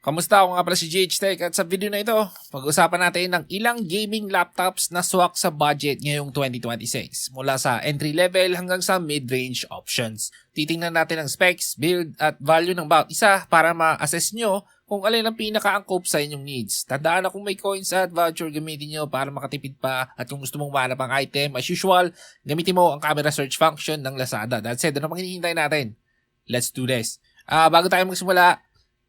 Kamusta? Ako nga pala si GH Tech at sa video na ito, pag-usapan natin ng ilang gaming laptops na swak sa budget ngayong 2026 mula sa entry level hanggang sa mid-range options. Titingnan natin ang specs, build at value ng bawat isa para ma-assess nyo kung alin ang pinaka-angkop sa inyong needs. Tandaan na kung may coins at voucher gamitin nyo para makatipid pa at kung gusto mong mahanap ang item, as usual, gamitin mo ang camera search function ng Lazada. That said, ano pang hinihintay natin? Let's do this. Bago tayo magsimula,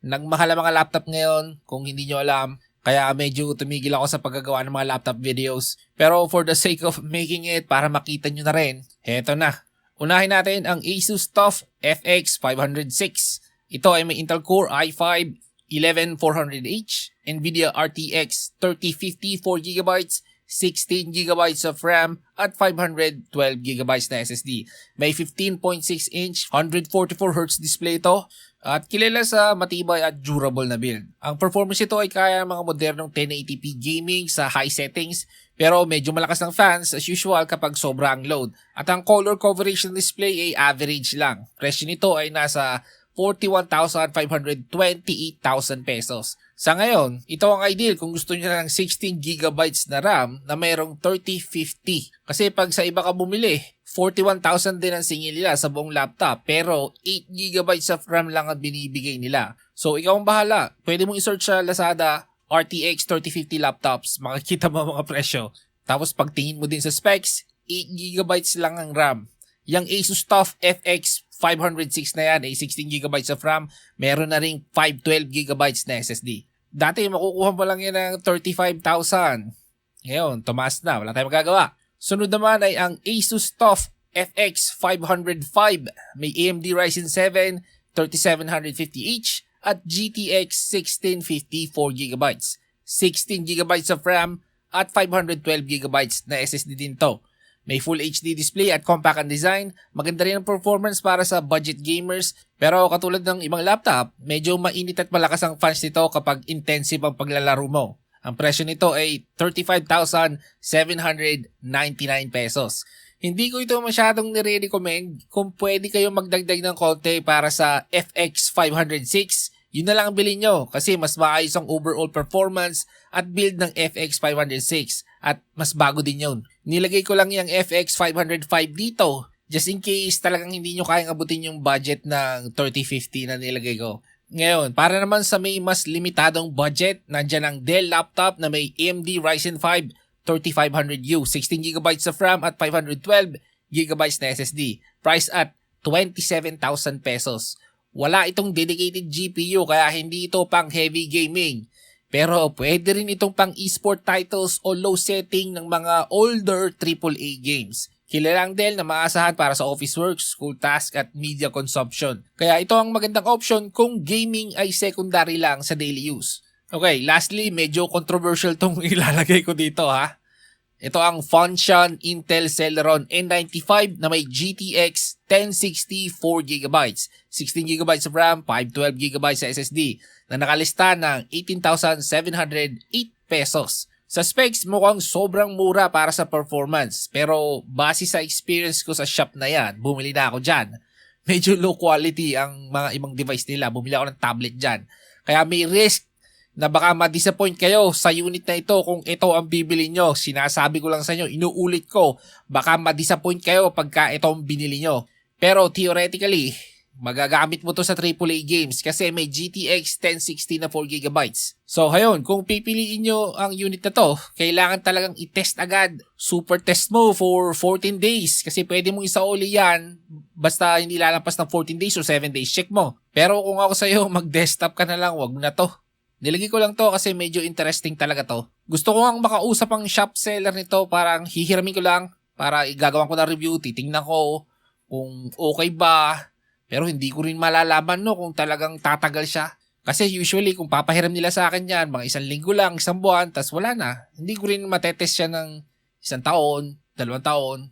nagmahal ang mga laptop ngayon, kung hindi nyo alam. Kaya medyo tumigil ako sa paggagawa ng mga laptop videos. Pero for the sake of making it, para makita nyo na rin, heto na. Unahin natin ang Asus TUF FX 506. Ito ay may Intel Core i5 11400H, Nvidia RTX 3050 4GB, 16GB of RAM at 512GB na SSD. May 15.6-inch 144Hz display ito at kilala sa matibay at durable na build. Ang performance ito ay kaya ng mga modernong 1080p gaming sa high settings pero medyo malakas ng fans as usual kapag sobrang load. At ang color coverage ng display ay average lang. Presyo nito ay nasa 41,528,000 pesos. Sa ngayon, ito ang ideal kung gusto niyo ng 16GB na RAM na mayroong 3050. Kasi pag sa iba ka bumili, 41,000 din ang singil nila sa buong laptop pero 8GB of RAM lang ang binibigay nila. So ikaw ang bahala. Pwede mong i-search sa Lazada RTX 3050 laptops. Makikita mo ang mga presyo. Tapos pagtingin mo din sa specs, 8GB lang ang RAM. Yung Asus TUF FX 506 na yan ay 16GB of RAM, meron na ring 512GB na SSD. Dati makukuha mo lang yan ng 35,000. Ngayon, tumaas na, wala tayong magagawa. Sunod naman ay ang Asus TUF FX 505. May AMD Ryzen 7 3750H at GTX 1650 4GB. 16GB of RAM at 512GB na SSD din to. May Full HD display at compact ang design. Maganda rin ang performance para sa budget gamers. Pero katulad ng ibang laptop, medyo mainit at malakas ang fans nito kapag intensive ang paglalaro mo. Ang presyo nito ay 35,799 pesos. Hindi ko ito masyadong nire-recommend. Kung pwede kayo magdagdag ng konti para sa FX 506, yun na lang ang bilhin nyo kasi mas maayos ang overall performance at build ng FX 506 at mas bago din yun. Nilagay ko lang yung FX 505 dito just in case talagang hindi nyo kayang abutin yung budget ng 3050 na nilagay ko. Ngayon, para naman sa may mas limitadong budget, nandyan ang Dell laptop na may AMD Ryzen 5 3500U, 16GB of RAM at 512GB na SSD. Price at 27,000 pesos. Wala itong dedicated GPU kaya hindi ito pang heavy gaming. Pero pwede rin itong pang esport titles o low setting ng mga older AAA games. Kilala ang Dell na maasahan para sa office work, school task at media consumption. Kaya ito ang magandang option kung gaming ay secondary lang sa daily use. Okay, lastly, medyo controversial tong ilalagay ko dito ha. Ito ang Function Intel Celeron N95 na may GTX 1060 4GB, 16GB of RAM, 512GB sa SSD na nakalista ng 18,708 pesos. Sa specs, mukhang sobrang mura para sa performance pero base sa experience ko sa shop na yan, bumili na ako dyan. Medyo low quality ang mga ibang device nila, bumili ako ng tablet dyan. Kaya may risk na baka ma-disappoint kayo sa unit na ito kung ito ang bibili nyo. Sinasabi ko lang sa inyo, inuulit ko, baka ma-disappoint kayo pagka ito ang binili nyo. Pero theoretically, magagamit mo to sa AAA games kasi may GTX 1060 na 4GB. So ngayon, kung pipiliin nyo ang unit na to, kailangan talagang i-test agad. Super test mo for 14 days kasi pwede mong isauli yan basta hindi lalampas ng 14 days o 7 days. Check mo. Pero kung ako sa'yo, mag-desktop ka na lang, wag mo na to. Nilagay ko lang to kasi medyo interesting talaga to. Gusto ko nga makausap ang shop seller nito, parang hihiramin ko lang para igagawan ko na review, titingnan ko kung okay ba. Pero hindi ko rin malalaman no kung talagang tatagal siya. Kasi usually kung papahiram nila sa akin yan, mga 1 linggo lang, 1 buwan, tas wala na. Hindi ko rin matetest siya ng 1 taon, 2 taon.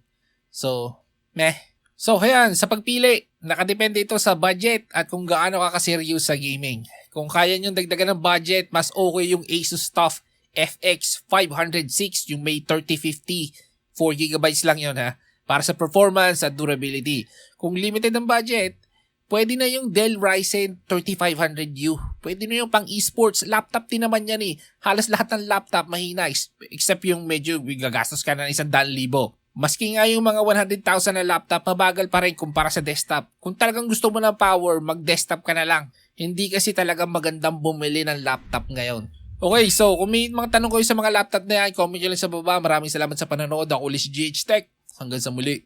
So, meh. So, ayan, sa pagpili, nakadepende ito sa budget at kung gaano ka ka-serious sa gaming. Kung kaya nyo dagdagan ng budget, mas okay yung Asus TUF FX 506, yung may 3050, 4GB lang yun ha, para sa performance at durability. Kung limited ang budget, Pwede na yung Dell Ryzen 3500U. Pwede na yung pang esports. Laptop din naman yan eh. Halos lahat ng laptop mahina except yung medyo gagastos ka na ng 100,000. Maski nga yung mga 100,000 na laptop, mabagal pa rin kumpara sa desktop. Kung talagang gusto mo ng power, mag-desktop ka na lang. Hindi kasi talagang magandang bumili ng laptop ngayon. Okay, so kung may mga tanong kayo sa mga laptop na yan, comment nyo lang sa baba. Maraming salamat sa panonood. Ako ulit si GH Tech. Hanggang sa muli.